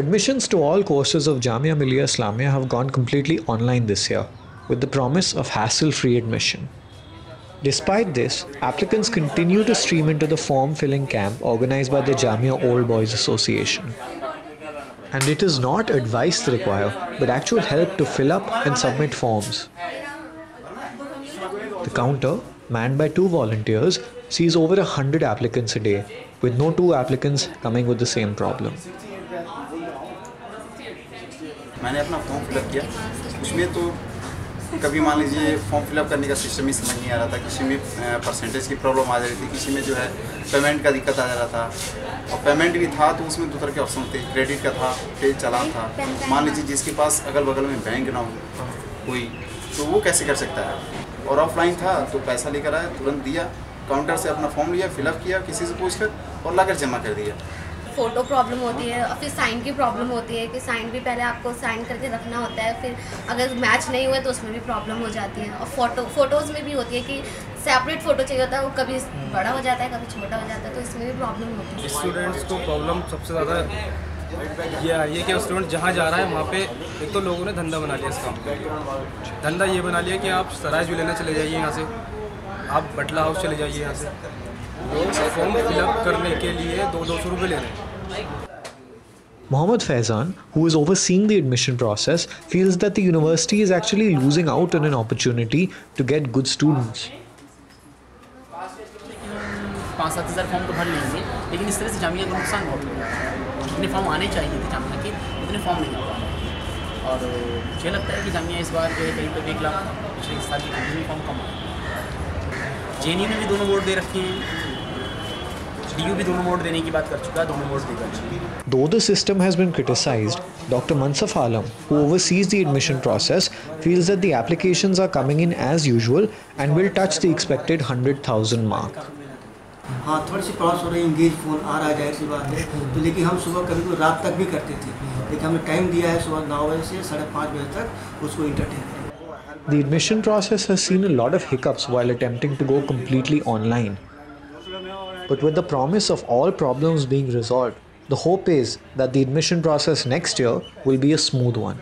Admissions to all courses of Jamia Millia Islamia have gone completely online this year, with the promise of hassle-free admission. Despite this, applicants continue to stream into the form-filling camp organized by the Jamia Old Boys Association. And it is not advice they require, but actual help to fill up and submit forms. The counter, manned by 2 volunteers, sees over 100 applicants a day, with no 2 applicants coming with the same problem. मैंने अपना form fill up किया, उसमें तो कभी मान लीजिए form fill up करने का सिस्टम ही समझ नहीं आ रहा था, किसी में परसेंटेज की प्रॉब्लम आ जा रही थी, किसी में जो है पेमेंट का दिक्कत आ जा रहा था, और पेमेंट भी था तो उसमें 2 तरह के ऑप्शन थे, क्रेडिट का था, पे चालान था। मान लीजिए जिसके पास अगल बगल में बैंक ना हो कोई, तो वो कैसे कर सकता है। और ऑफलाइन था तो पैसा लेकर आया, तुरंत दिया, काउंटर से अपना फॉर्म लिया, फिलअप किया किसी से पूछकर और लाकर जमा कर दिया। फ़ोटो प्रॉब्लम होती है और फिर साइन की प्रॉब्लम होती है कि साइन भी पहले आपको साइन करके रखना होता है, फिर अगर मैच नहीं हुए तो उसमें भी प्रॉब्लम हो जाती है। और फ़ोटोज़ में भी होती है कि सेपरेट फ़ोटो चाहिए होता है, वो कभी बड़ा हो जाता है कभी छोटा हो जाता है, तो इसमें भी प्रॉब्लम होती है। स्टूडेंट्स को प्रॉब्लम सबसे ज़्यादा ये आ रही है कि स्टूडेंट जहाँ जा रहा है वहाँ पे एक तो लोगों ने धंधा बना लिया इस काम का। धंधा ये बना लिया कि आप सराय जो लेना चले जाइए यहाँ से, आप बटला हाउस चले जाइए यहाँ से, लोग फॉर्म फिलअप करने के लिए 200-200 रुपये ले रहे हैं। Mohammad Faizan, who is overseeing the admission process, feels that the university is actually losing out on an opportunity to get good students. 5-7 हज़ार फॉर्म तो भर लेंगे, लेकिन इस तरह से जामिया को नुकसान बहुत होगा। जितने फॉर्म आने चाहिए थे जामिया के, उतने फॉर्म नहीं आ पा रहे। और मुझे लगता है कि जामिया इस बार जो है करीब 1 लाख, पिछले साल की कंटिन्यू फॉर्म कम आए। JNU ने भी दोनों मोड दे रखे हैं, DU भी दोनों मोड देने की बात कर चुका है, दोनों मोड देगा। Though the system has been criticized, Dr. Mansaf Alam, who oversees the admission process, feels that the applications are coming in as usual and will touch the expected 100,000 mark. हाँ, थोड़ी सी प्रॉब्लम हो रही है, engage phone आ रहा है, जाहिर सी बात है, तो लेकिन हम सुबह कभी कोई रात तक भी करते थे, लेकिन हमने टाइम दिया है सुबह 9 बजे से 5:30 बजे तक उसको इंटरटेन करें। The admission process has seen a lot of hiccups while attempting to go completely online. But with the promise of all problems being resolved, the hope is that the admission process next year will be a smooth one.